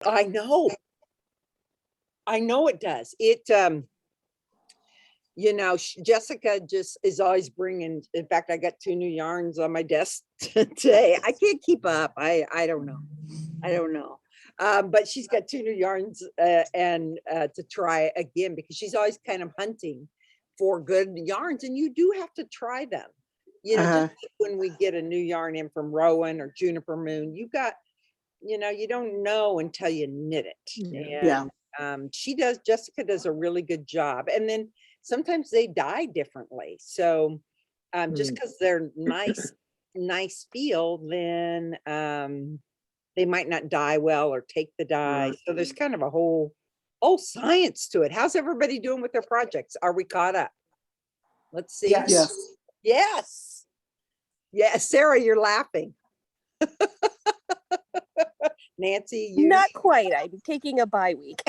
I know. I know it does. Jessica just is always bringing, in fact, I got 2 new yarns on my desk today. I can't keep up. I don't know. I don't know. But she's got 2 new yarns and to try again, because she's always kind of hunting for good yarns, and you do have to try them. Just like when we get a new yarn in from Rowan or Juniper Moon, you don't know until you knit it. And Jessica does a really good job. And then sometimes they dye differently. So just because they're nice feel, then they might not dye well or take the dye. So there's kind of a whole science to it. How's everybody doing with their projects? Are we caught up? Let's see. Yes. Sarah, you're laughing. Nancy, you? Not quite. I'm taking a bye week.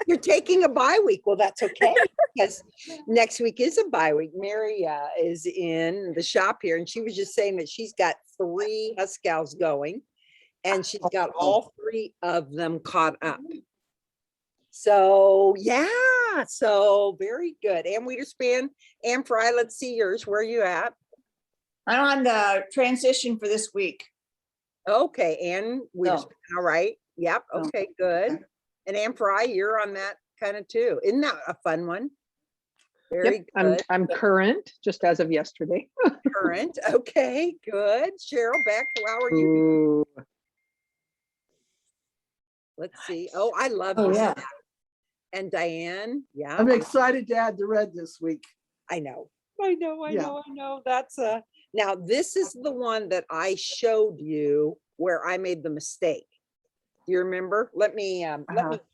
You're taking a bye week. Well, that's okay, because next week is a bye week. Mary is in the shop here, and she was just saying that she's got 3 HusKALs going, and she's got all 3 of them caught up. So yeah, so very good. Ann Wiederspan, Ann Fry, let's see yours. Where are you at? I'm on the transition for this week. Okay, Ann Wiederspan. All right. Yep. Okay, good. And Ann Fry, you're on that kind of too. Isn't that a fun one? Very good. I'm current, just as of yesterday. Current. Okay, good. Cheryl, Beck, how are you? Let's see. Oh, I love this. Yeah. And Diane, yeah. I'm excited to add the red this week. I know. That's now this is the one that I showed you where I made the mistake. Do you remember? Let me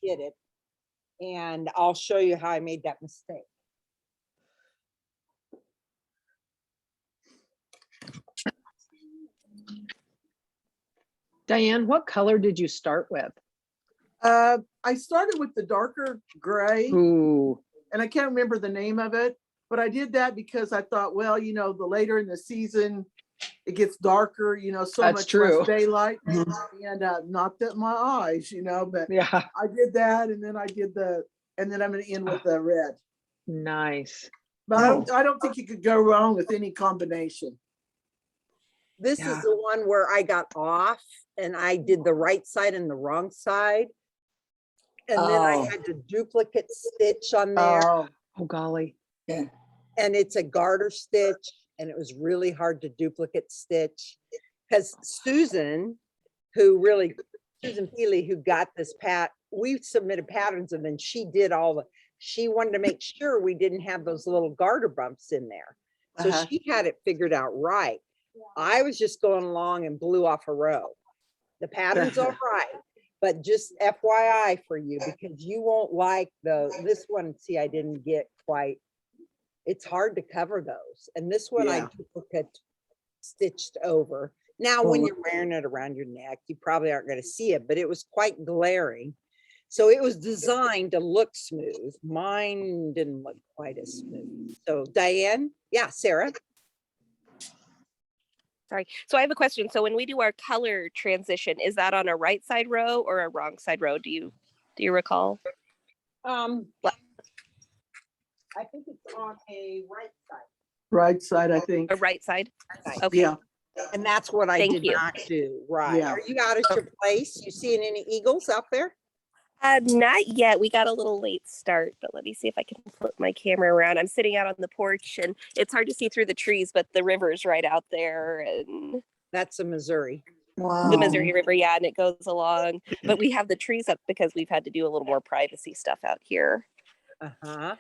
get it, and I'll show you how I made that mistake. Diane, what color did you start with? I started with the darker gray. Ooh. And I can't remember the name of it, but I did that because I thought, well, the later in the season it gets darker, so That's much true. less daylight, and knocked at my eyes, but Yeah. I did that, and then and then I'm going to end with the red. Nice. But I don't think you could go wrong with any combination. This is the one where I got off and I did the right side and the wrong side. And then I had to duplicate stitch on there. Oh golly. Yeah. And it's a garter stitch, and it was really hard to duplicate stitch, because Susan Healy, who got this we submitted patterns, and then she did she wanted to make sure we didn't have those little garter bumps in there. So she had it figured out right. I was just going along and blew off a row. The pattern's all right, but just FYI for you, because you won't like this one. See, I didn't get quite, it's hard to cover those. And this one I duplicate stitched over. Now, when you're wearing it around your neck, you probably aren't going to see it, but it was quite glaring. So it was designed to look smooth. Mine didn't look quite as smooth. So Diane, Sarah. Sorry. So I have a question. So when we do our color transition, is that on a right side row or a wrong side row? Do you recall? I think it's on a right side. Right side, I think. A right side? Okay. Yeah. And that's what I did not do. Right. Yeah. Are you out at your place? You seeing any eagles out there? Not yet. We got a little late start, but let me see if I can flip my camera around. I'm sitting out on the porch, and it's hard to see through the trees, but the river's right out there. And that's the Missouri. Wow. The Missouri River, and it goes along. But we have the trees up because we've had to do a little more privacy stuff out here. Uh-huh.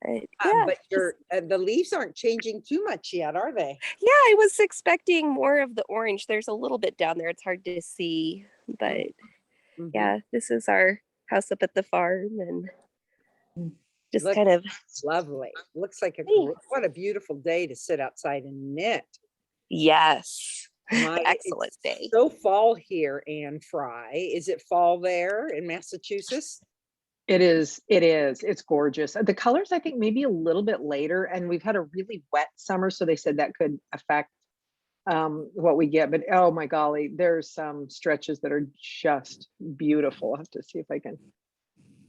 But the leaves aren't changing too much yet, are they? Yeah, I was expecting more of the orange. There's a little bit down there. It's hard to see, but yeah, this is our house up at the farm, and just kind of lovely. Looks like what a beautiful day to sit outside and knit. Yes. Excellent day. So fall here, Ann Fry. Is it fall there in Massachusetts? It is. It's gorgeous. The colors, I think, maybe a little bit later, and we've had a really wet summer, so they said that could affect what we get, but oh my golly, there's some stretches that are just beautiful. I have to see if I can.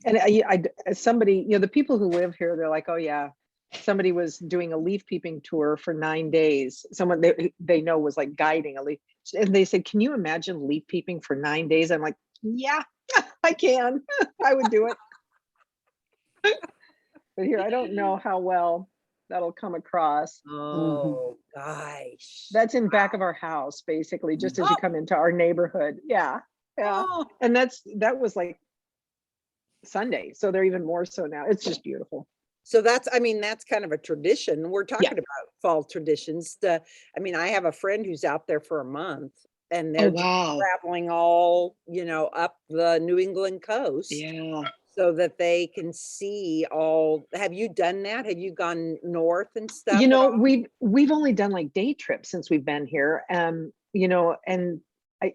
And somebody, the people who live here, they're like, oh yeah, somebody was doing a leaf peeping tour for 9 days. Someone they know was like guiding a leaf, and they said, can you imagine leaf peeping for 9 days? I'm like, yeah, I can. I would do it. But here, I don't know how well that'll come across. Oh, gosh. That's in back of our house, basically, just as you come into our neighborhood. Yeah. Yeah. Oh. And that was like Sunday. So they're even more so now. It's just beautiful. So that's kind of a tradition. We're talking about fall traditions. I have a friend who's out there for a month, and they're traveling all, up the New England coast. Yeah. So that they can see all. Have you done that? Have you gone north and stuff? We've only done like day trips since we've been here. And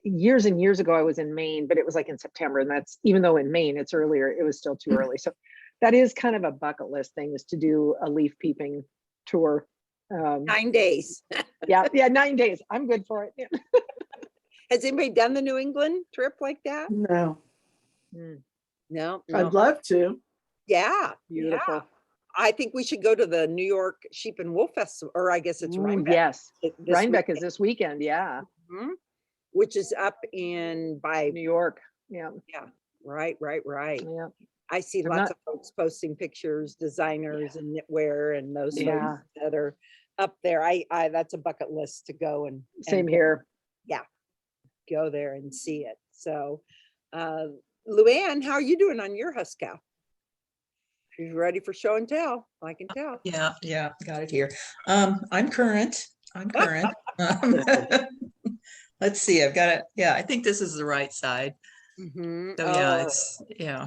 years and years ago I was in Maine, but it was like in September, and that's, even though in Maine it's earlier, it was still too early. So that is kind of a bucket list thing, is to do a leaf peeping tour. 9 days. Yeah, 9 days. I'm good for it. Yeah. Has anybody done the New England trip like that? No, No. I'd love to. Yeah, Beautiful. yeah. I think we should go to the New York Sheep and Wolf Festival, or I guess it's Rhinebeck. Yes, this Rhinebeck weekend. is this weekend. Yeah, Which is up by New York. Yeah, right. yeah. I see lots of folks posting pictures, designers and knitwear, and those folks that are up there. I that's a bucket list to go and Same here. Yeah, go there and see it. So, Luann, how are you doing on your HusKAL? She's ready for show and tell. I can tell. Yeah, got it here. I'm current. Let's see, I've got it. Yeah, I think this is the right side. So yeah,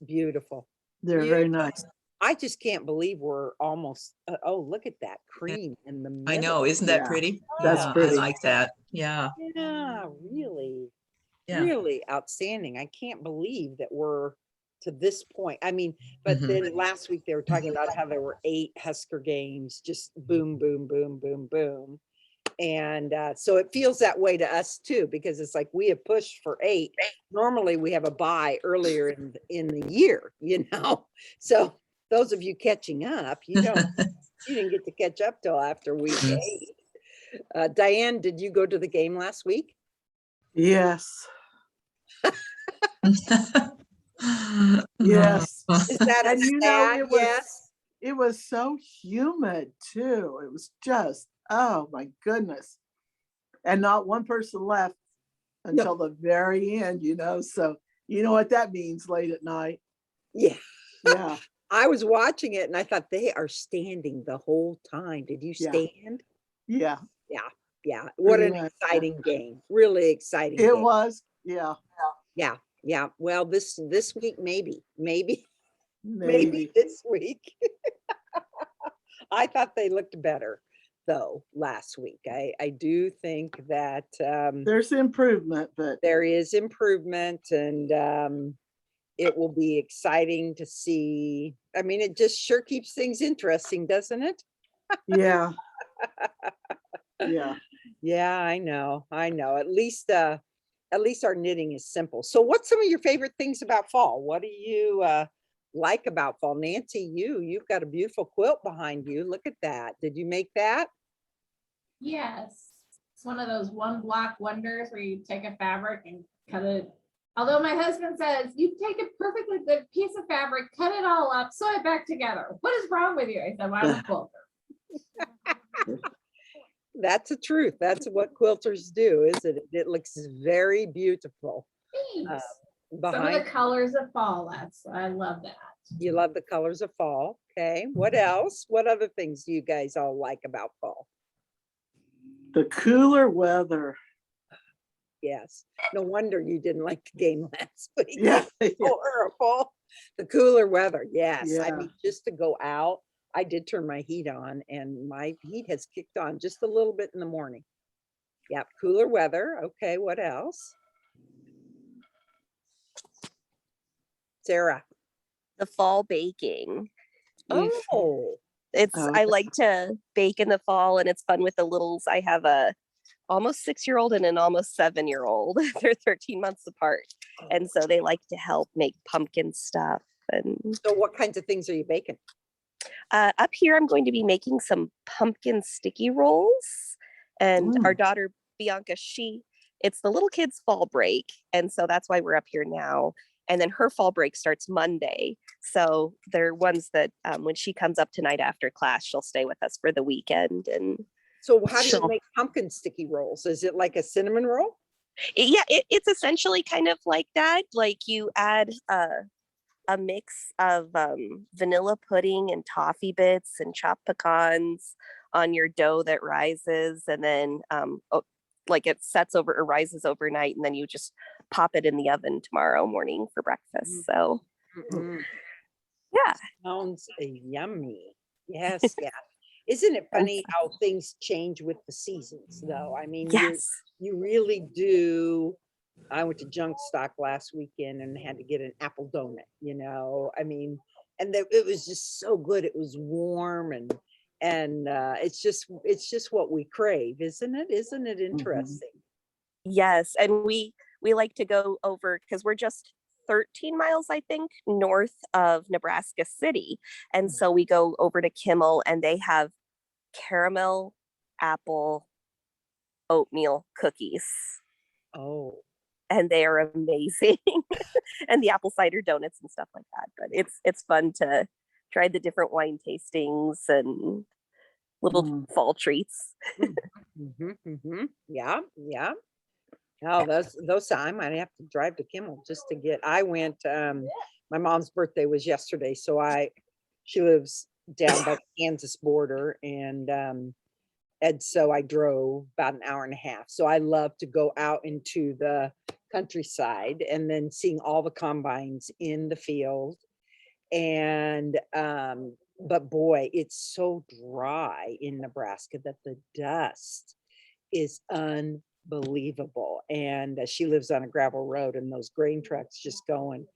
beautiful. They're very nice. I just can't believe we're almost, look at that cream in the middle. I know, isn't that pretty? That's pretty. I like that. Yeah, Really, yeah. really outstanding. I can't believe that we're to this point. But then last week they were talking about how there were 8 Husker games, just boom, boom, boom, boom, boom. And so it feels that way to us too, because it's like we have pushed for 8. Normally we have a bye earlier in the year, So those of you catching up, you didn't get to catch up till after week 8. Diane, did you go to the game last week? Yes. Yes. Is that And sad yes? It was so humid too. It was just, oh my goodness. And not one person left until the very end, so you know what that means late at night. Yeah. Yeah. I was watching it and I thought, they are standing the whole time. Did you stand? Yeah. Yeah. What an exciting game. Really exciting game. It was. Yeah. Yeah. Well, this week, maybe this week. I thought they looked better though last week. I do think that there's improvement, but there is improvement, and it will be exciting to see. It just sure keeps things interesting, doesn't it? Yeah. Yeah. I know. At least our knitting is simple. So what's some of your favorite things about fall? What do you like about fall? Nancy, you've got a beautiful quilt behind you. Look at that. Did you make that? Yes. It's one of those one block wonders where you take a fabric and cut it. Although my husband says, you take a perfectly good piece of fabric, cut it all up, sew it back together. What is wrong with you? I said, well, I'm a quilter. That's the truth. That's what quilters do, isn't it? It looks very beautiful. Thanks. Some of the colors of fall, I love that. You love the colors of fall. Okay. What else? What other things do you guys all like about fall? The cooler weather. Yes. No wonder you didn't like the game last week. Yeah. Horrible. The cooler weather. Yes. Yeah. Just to go out. I did turn my heat on, and my heat has kicked on just a little bit in the morning. Yep. Cooler weather. Okay. What else? Sarah. The fall baking. Oh, Oh, I like to bake in the fall, and it's fun with the littles. I have a almost 6-year-old and an almost 7-year-old. They're 13 months apart. And so they like to help make pumpkin stuff. And So what kinds of things are you baking? up here, I'm going to be making some pumpkin sticky rolls. And our daughter, Bianca, it's the little kids' fall break. And so that's why we're up here now. And then her fall break starts Monday. So they're ones that when she comes up tonight after class, she'll stay with us for the weekend. And So how do you she'll- make pumpkin sticky rolls? Is it like a cinnamon roll? it's essentially kind of like that. Like you add a mix of vanilla pudding and toffee bits and chopped pecans on your dough that rises, and then like it sets over or rises overnight, and then you just pop it in the oven tomorrow morning for breakfast. So yeah, Sounds yummy. Yes, yeah. Isn't it funny how things change with the seasons though? I mean, yes, you really do. I went to Junk Stock last weekend and had to get an apple donut, I mean, and it was just so good. It was warm and it's just what we crave, isn't it? Isn't it interesting? yes, and we like to go over because we're just 13 miles, I think, north of Nebraska City, and so we go over to Kimmel, and they have caramel apple oatmeal cookies. Oh, And they are amazing. And the apple cider donuts and stuff like that. But it's fun to try the different wine tastings and little fall treats. yeah, yeah. Oh, those I might have to drive to Kimmel just to get. I went. My mom's birthday was yesterday, so she lives down by the Kansas border, and so I drove about an hour and a half. So I love to go out into the countryside and then seeing all the combines in the field. And but boy, it's so dry in Nebraska that the dust is unbelievable. And she lives on a gravel road, and those grain trucks just going.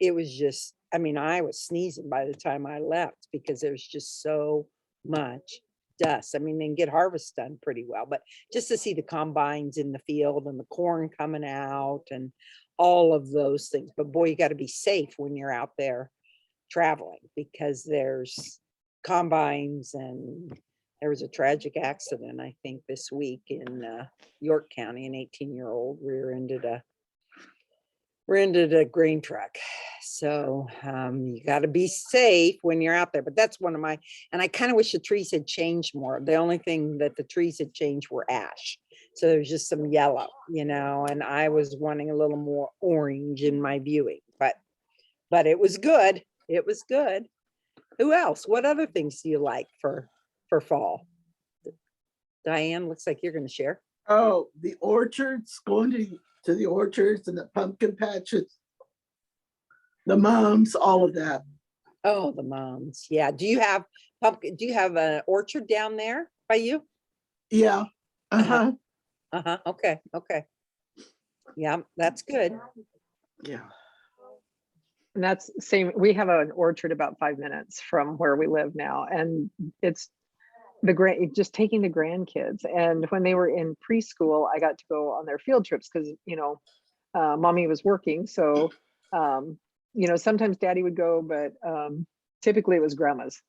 It was just, I mean, I was sneezing by the time I left because there's just so much dust. I mean, they can get harvest done pretty well, but just to see the combines in the field and the corn coming out and all of those things. But boy, you got to be safe when you're out there traveling because there's combines, and there was a tragic accident, I think, this week in York County. An 18-year-old rear-ended a grain truck. So you got to be safe when you're out there. But that's one of my, and I kind of wish the trees had changed more. The only thing that the trees had changed were ash. So there's just some yellow, and I was wanting a little more orange in my viewing, but it was good. It was good. Who else? What other things do you like for fall? Diane, looks like you're going to share. Oh, the orchards, going to the orchards and the pumpkin patches, the mums, all of that. Oh, the moms. Yeah. Do you have pumpkin? Do you have an orchard down there by you? Yeah. Uh-huh. Okay. Okay. Yeah, that's good. Yeah. And that's same. We have an orchard about 5 minutes from where we live now. And it's just taking the grandkids. And when they were in preschool, I got to go on their field trips because, mommy was working. So, sometimes daddy would go, but typically it was grandma's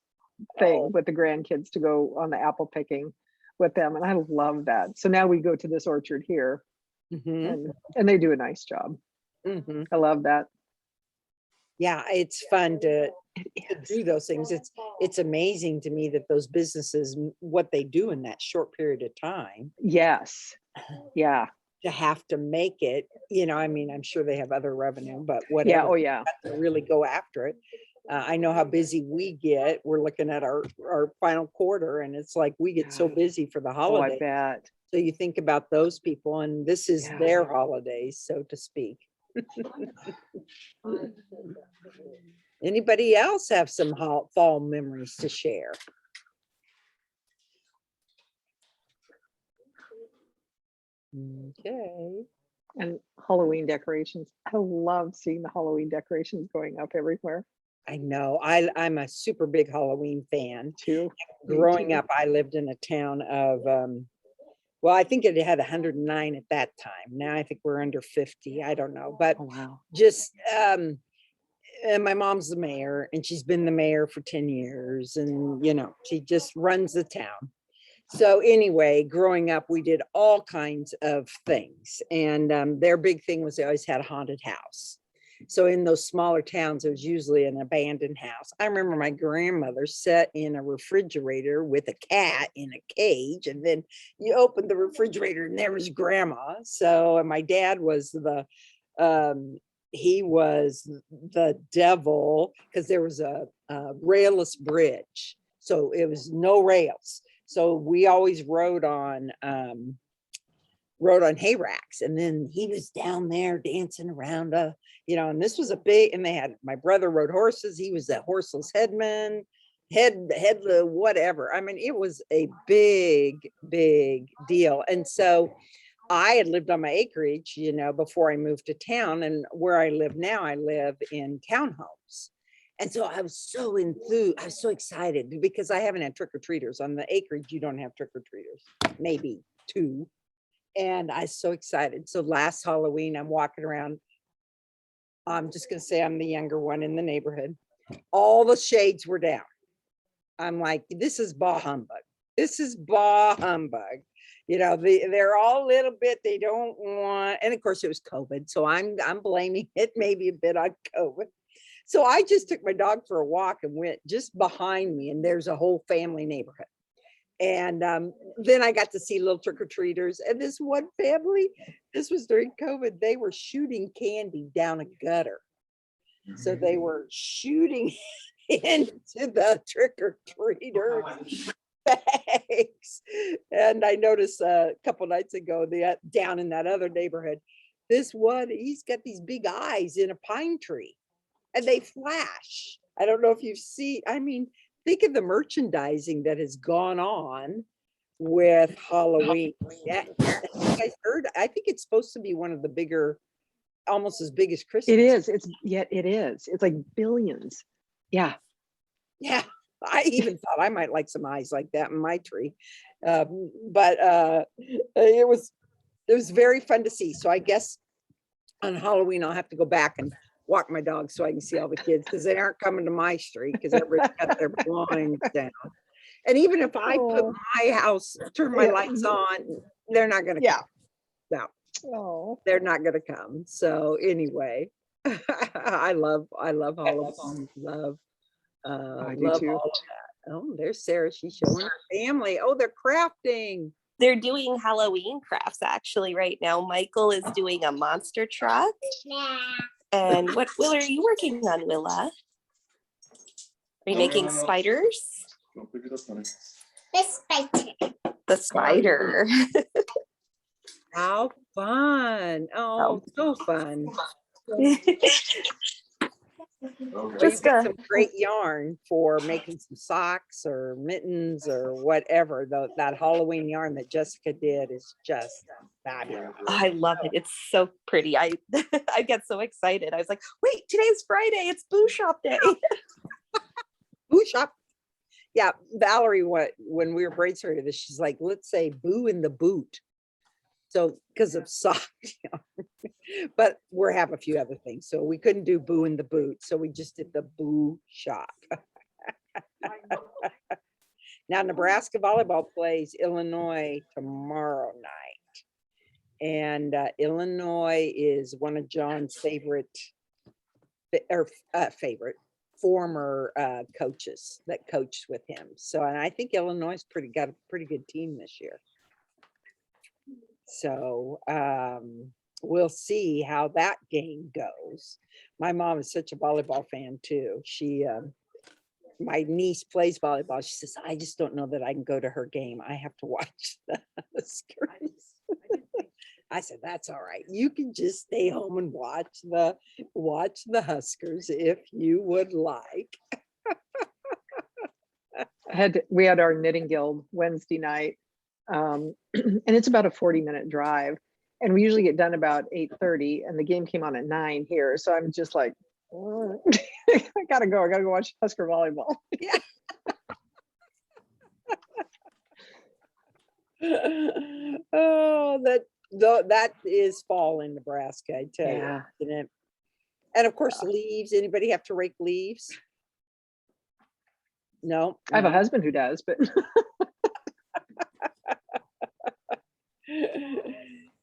thing with the grandkids to go on the apple picking with them. And I love that. So now we go to this orchard here and they do a nice job. I love that. Yeah, it's fun to do those things. It's amazing to me that those businesses, what they do in that short period of time. Yes. Yeah. To have to make it, I mean, I'm sure they have other revenue, but Yeah. whatever. Oh yeah. To really go after it. I know how busy we get. We're looking at our final quarter, and it's like we get so busy for the Oh, holiday. I bet. So you think about those people, and this is their holidays, so to speak. Anybody else have some fall memories to share? Okay. And Halloween decorations. I love seeing the Halloween decorations going up everywhere. I know. I'm a super big Halloween fan. Too. Me Growing too. up, I lived in a town of, well, I think it had 109 at that time. Now I think we're under 50. I don't know, but Oh, wow. just, and my mom's the mayor, and she's been the mayor for 10 years, and she just runs the town. So anyway, growing up, we did all kinds of things, and their big thing was they always had a haunted house. So in those smaller towns, it was usually an abandoned house. I remember my grandmother sat in a refrigerator with a cat in a cage, and then you opened the refrigerator and there was grandma. So, and my dad was he was the devil, because there was a railless bridge. So it was no rails. So we always rode on hay racks, and then he was down there dancing around, and this was a big, and they had, my brother rode horses. He was the horseless headman, whatever. I mean, it was a big deal. And so I had lived on my acreage, before I moved to town, and where I live now, I live in townhomes. And so I was so enthused. I was so excited because I haven't had trick-or-treaters on the acreage. You don't have trick-or-treaters, maybe 2. And I was so excited. So last Halloween, I'm walking around. I'm just going to say I'm the younger one in the neighborhood. All the shades were down. I'm like, this is bah humbug. This is bah humbug. They're all a little bit, they don't want, and of course it was COVID. So I'm blaming it maybe a bit on COVID. So I just took my dog for a walk and went just behind me, and there's a whole family neighborhood. And then I got to see little trick-or-treaters, and this one family, this was during COVID, they were shooting candy down a gutter. So they were shooting into the trick-or-treater bags. And I noticed a couple nights ago, down in that other neighborhood, this one, he's got these big eyes in a pine tree, and they flash. I don't know if you've seen, I mean, think of the merchandising that has gone on with Halloween. Yeah, you guys heard? I think it's supposed to be one of the bigger, almost as big as Christmas. It is. It is. It's like billions. Yeah. Yeah. I even thought I might like some eyes like that in my tree. But it was very fun to see. So I guess on Halloween, I'll have to go back and walk my dog so I can see all the kids, because they aren't coming to my street because everybody's got their blinds down. And even if I put my house, turn my lights on, they're not going to come. No, they're not going to come. So anyway, I love Halloween. I do Love too. all of that. Oh, there's Sarah. She's showing her family. Oh, they're crafting. They're doing Halloween crafts actually right now. Michael is doing a monster truck. And what, Willa, are you working on, Willa? Are you making spiders? Don't pick it up, honey. The spider. How fun. Oh, so fun. Okay. Well, you got some great yarn for making some socks or mittens or whatever. That Halloween yarn that Jessica did is just fabulous. I love it. It's so pretty. I get so excited. I was like, wait, today's Friday. It's Boo Shop Day. Boo Shop. Yeah, Valerie, when we were brainstorming this, she's like, let's say Boo in the Boot. So because of sock yarn. But we're have a few other things. So we couldn't do Boo in the Boot. So we just did the Boo Shop. Now, Nebraska volleyball plays Illinois tomorrow night. And Illinois is one of John's favorite former coaches that coached with him. So, and I think Illinois got a pretty good team this year. So we'll see how that game goes. My mom is such a volleyball fan too. My niece plays volleyball. She says, I just don't know that I can go to her game. I have to watch the Huskers. I said, that's all right. You can just stay home and watch the Huskers if you would like. We had our knitting guild Wednesday night. And it's about a 40-minute drive. And we usually get done about 8:30, and the game came on at 9 here. So I'm just like, I gotta go. I gotta go watch Husker volleyball. Oh, that is fall in Nebraska, I tell you, Yeah. isn't it? And of course, leaves. Anybody have to rake leaves? No. I have a no. husband who does, but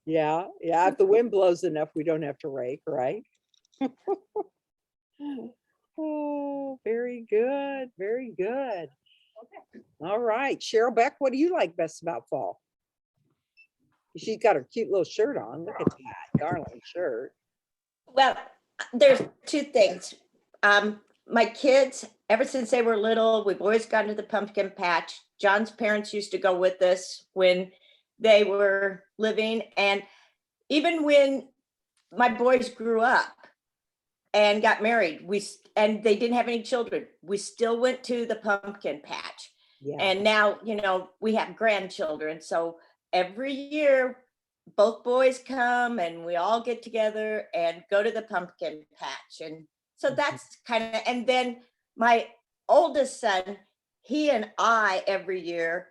Yeah, yeah. If the wind blows enough, we don't have to rake, right? Oh, very good, very good. All right, Cheryl Beck, what do you like best about fall? She's got her cute little shirt on. Look at that, darling shirt. Well, there's two things. My kids, ever since they were little, we've always gone to the pumpkin patch. John's parents used to go with us when they were living. And even when my boys grew up and got married, and they didn't have any children, we still went to the pumpkin patch. Yeah. And now, we have grandchildren. So every year, both boys come and we all get together and go to the pumpkin patch. And so that's kind of, and then my oldest son, he and I every year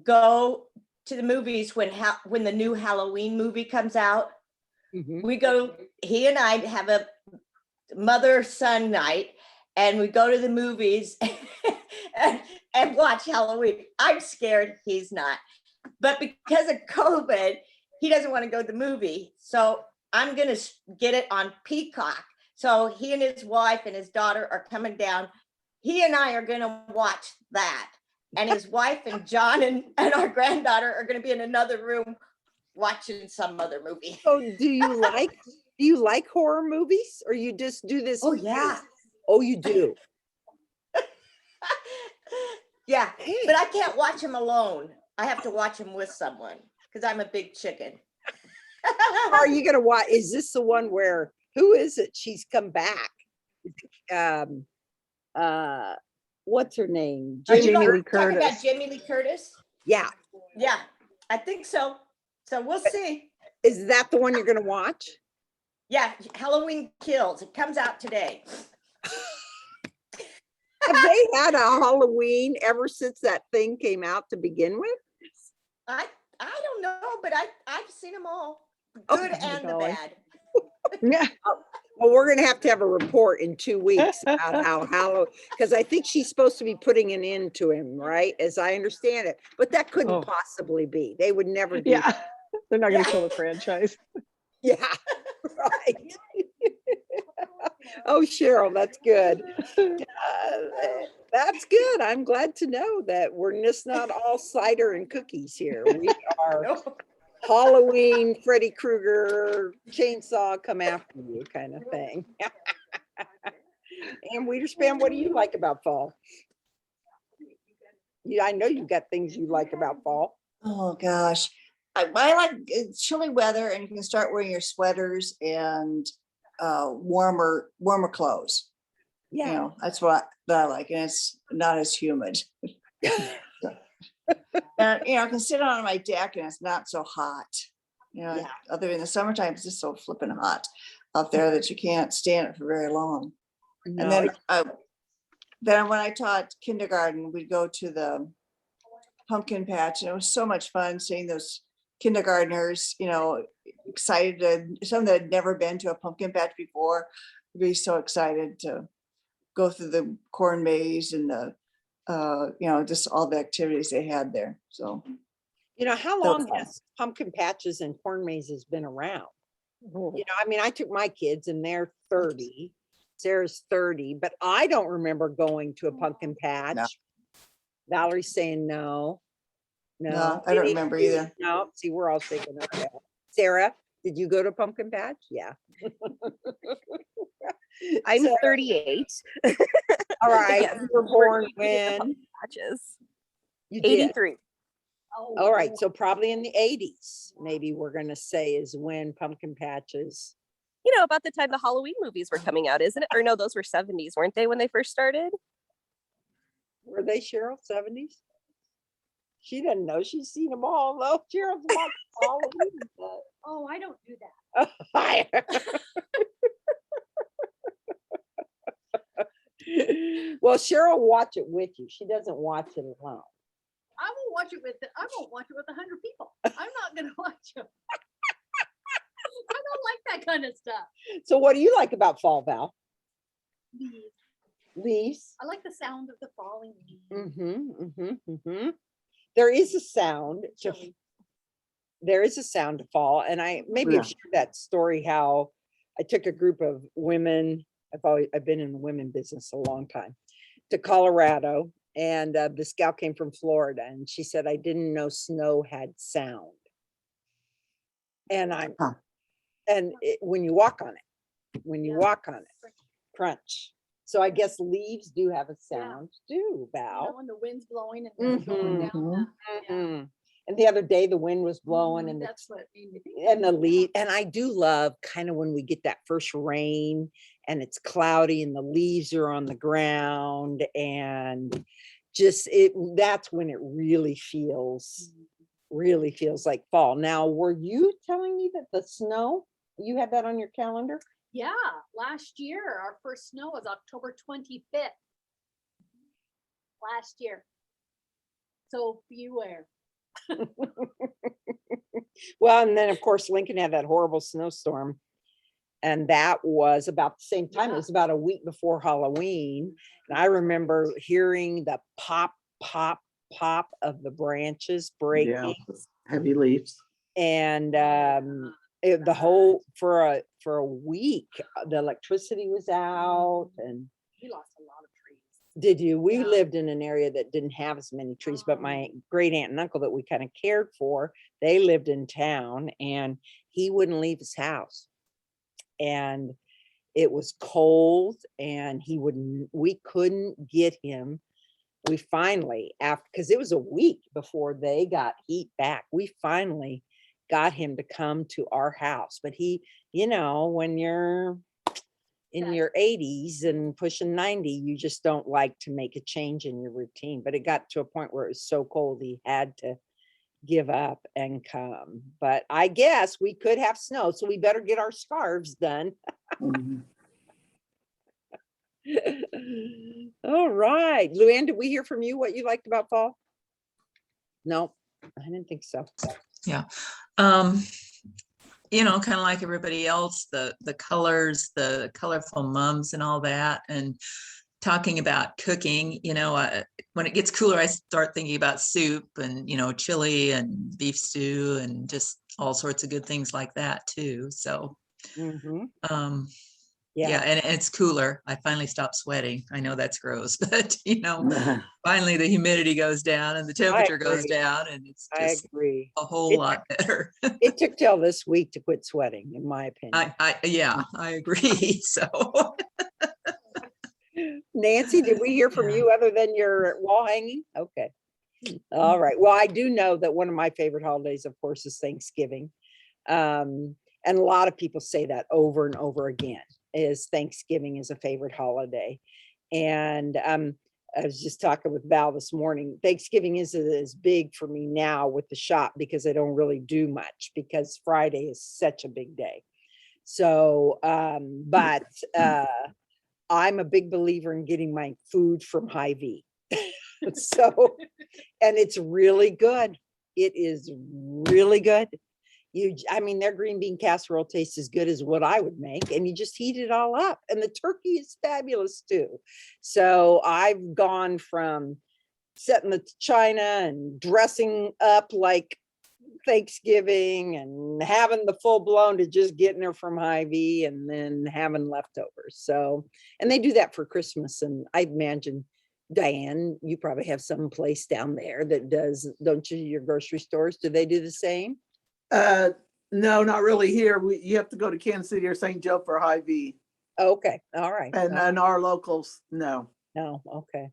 go to the movies when the new Halloween movie comes out. Mhm. We go, he and I have a mother-son night, and we go to the movies and watch Halloween. I'm scared, he's not. But because of COVID, he doesn't want to go to the movie. So I'm going to get it on Peacock. So he and his wife and his daughter are coming down. He and I are going to watch that. And his wife and John and our granddaughter are going to be in another room watching some other movie. So do you like horror movies, or you just do this? Oh, yeah. Oh, you do? Yeah, but I can't watch him alone. I have to watch him with someone because I'm a big chicken. Are you gonna watch? Is this the one where, who is it? She's come back. What's her name? Are you Jamie Lee talking about Curtis. Jamie Lee Curtis? Yeah. Yeah, I think so. So we'll see. Is that the one you're gonna watch? Yeah, Halloween Kills. It comes out today. Have they had a Halloween ever since that thing came out to begin with? I don't know, but I've seen them all, Oh, good and the golly. bad. Yeah. Well, we're gonna have to have a report in 2 weeks about how Halloween, because I think she's supposed to be putting an end to him, right? As I understand it, but that couldn't Oh. possibly be. They would never do. Yeah. that. They're not going to Yeah. kill the franchise. Yeah, right. Oh, Cheryl, that's good. That's good. I'm glad to know that we're just not all cider and cookies here. We are No. Halloween, Freddy Krueger, chainsaw, come after you kind of thing. And Wiederspan, what do you like about fall? Yeah, I know you've got things you like about fall. Oh, gosh. I like chilly weather, and you can start wearing your sweaters and warmer clothes. Yeah. That's what I like, and it's not as humid. And I can sit on my deck and it's not so hot. Yeah. Other in the summertime, it's just so flipping hot out there that you can't stand it for very long. No, And then when I taught kindergarten, we'd go to the pumpkin patch, and it was so much fun seeing those kindergartners, excited. Some that had never been to a pumpkin patch before, be so excited to go through the corn maze and the just all the activities they had there. So how So long fun. has pumpkin patches and corn mazes been around? Oh. I took my kids and they're 30. Sarah's 30, but I don't remember going to a pumpkin patch. Valerie's saying no. No, I don't remember either. No, see, we're all shaking our head. Sarah, did you go to pumpkin patch? Yeah. I'm So, 38. all right. Yes, You were born when? Patches. You did. 83. All right. So probably in the 80s, maybe we're going to say is when pumpkin patches. About the time the Halloween movies were coming out, isn't it? Or no, those were 70s, weren't they, when they first started? Were they, Cheryl, 70s? She doesn't know. She's seen them all, though. Cheryl's watched Halloween. Oh, I don't do that. Well, Cheryl will watch it with you. She doesn't watch it alone. I won't watch it with, I won't watch it with 100 people. I'm not gonna watch it. I don't like that kind of stuff. So what do you like about fall, Val? Leaves. Leaves? I like the sound of the falling leaves. There is a sound to, Chilly. there is a sound to fall. And I maybe have Yeah. shared that story how I took a group of women. I've been in the women business a long time, to Colorado. And this gal came from Florida and she said, I didn't know snow had sound. And Huh. when you walk on it, Yeah. crunch. So I guess leaves do have a Yeah. sound too, You know, Val. when the wind's blowing and it's going down. Mhm. Yeah. Mhm. And the other day the wind was blowing and That's what made me think. and the of it. leaf, and I do love kind of when we get that first rain and it's cloudy and the leaves are on the ground and just that's when it really feels like fall. Now, were you telling me that the snow, you had that on your calendar? Yeah, last year, our first snow was October 25th. Last year. So beware. Well, and then of course Lincoln had that horrible snowstorm. And that was about the same time. It Yeah. was about a week before Halloween. And I remember hearing the pop, pop, pop of the branches breaking. Yeah, heavy leaves. And the whole for a week, the electricity was out. And We lost a lot of trees. did you? We Yeah. lived in an area that didn't have as many trees, but my great aunt and uncle that we kind of cared for, they lived in town and he wouldn't leave his house. And it was cold and we couldn't get him. We finally, because it was a week before they got heat back, we finally got him to come to our house. But he, when you're in Yeah. your 80s and pushing 90, you just don't like to make a change in your routine. But it got to a point where it was so cold, he had to give up and come. But I guess we could have snow, so we better get our scarves done. Mhm. All right, Luann, did we hear from you what you liked about fall? No, I didn't think so. Kind of like everybody else, the colors, the colorful mums and all that. And talking about cooking, when it gets cooler, I start thinking about soup and, chili and beef stew and just all sorts of good things like that too. So, yeah, and it's cooler. I finally stopped sweating. I know that's gross, but finally the humidity goes down and the temperature goes agree. down and it's I just agree. a whole lot better. It took till this week to quit sweating, in my opinion. I agree. So Nancy, did we hear from you other than your wall hanging? Okay. All right. Well, I do know that one of my favorite holidays, of course, is Thanksgiving. And a lot of people say that over and over again, is Thanksgiving is a favorite holiday. And I was just talking with Val this morning. Thanksgiving isn't as big for me now with the shop because I don't really do much because Friday is such a big day. So, but I'm a big believer in getting my food from Hy-Vee. So, and it's really good. It is really good. Their green bean casserole tastes as good as what I would make, and you just heat it all up. And the turkey is fabulous too. So I've gone from setting the china and dressing up like Thanksgiving and having the full blown to just getting her from Hy-Vee and then having leftovers. So, and they do that for Christmas. And I imagine, Diane, you probably have some place down there that does, don't you? Your grocery stores, do they do the same? No, not really here. You have to go to Kansas City or St. Joe for Hy-Vee. Okay, all right. And our locals, no. No, okay.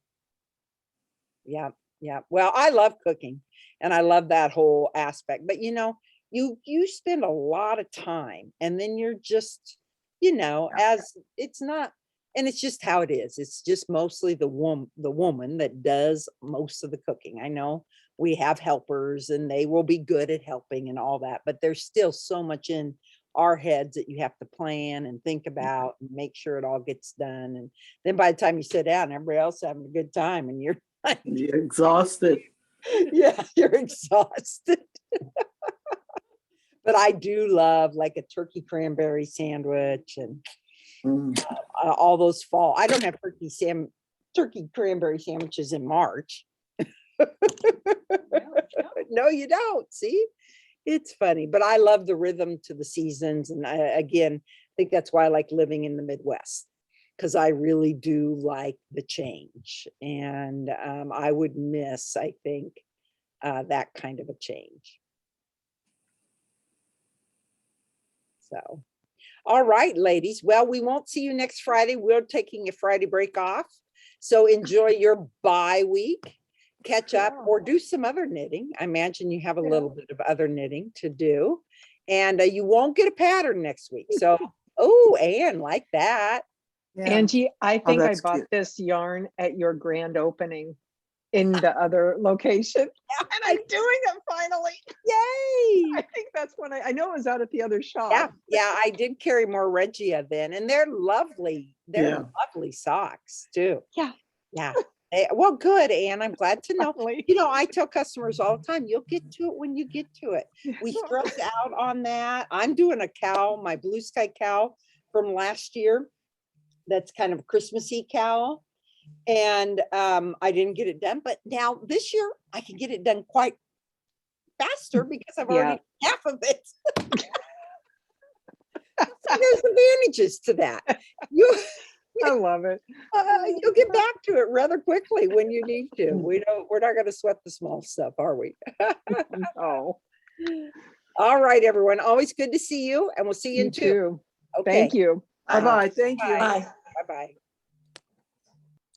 Yeah, yeah. Well, I love cooking and I love that whole aspect, but you spend a lot of time and then you're just, as it's not, and it's just how it is. It's just mostly the woman that does most of the cooking. I know we have helpers and they will be good at helping and all that, but there's still so much in our heads that you have to plan and think about and make sure it all gets done. And then by the time you sit down, everybody else having a good time and you're like, You're exhausted. yeah, you're exhausted. But I do love like a turkey cranberry sandwich and Mm. all those fall. I don't have turkey cranberry sandwiches in March. No, you don't. See, it's funny, but I love the rhythm to the seasons. And again, I think that's why I like living in the Midwest, because I really do like the change. And I would miss, I think, that kind of a change. So, all right, ladies. Well, we won't see you next Friday. We're taking a Friday break off. So enjoy your bye week, catch up or do some other knitting. I imagine you have a little bit of other knitting to do. And you won't get a pattern next week. So, oh, Anne, like that. Yeah. Angie, I think I that's bought cute. this yarn at your grand opening in the other location. And I'm doing it finally. Yay. I think that's when I know it was out at the other shop. Yeah, I did carry more Regia then, and they're lovely. They're Yeah. lovely socks too. Yeah. Yeah. Well, good, Anne. I'm glad to know. Finally. You know, I tell customers all the time, you'll get to it when you get to it. We stress out on that. I'm doing a cowl, my blue sky cowl from last year. That's kind of a Christmassy cowl. And I didn't get it done, but now this year I can get it done quite faster because I've already done half of it. So there's advantages to that. I love it. You'll get back to it rather quickly when you need to. We're not going to sweat the small stuff, are we? Oh, All right, everyone. Always good to see you, and we'll see you you in 2. too. Okay. Thank you. Bye-bye. Thank you. Bye. Bye-bye.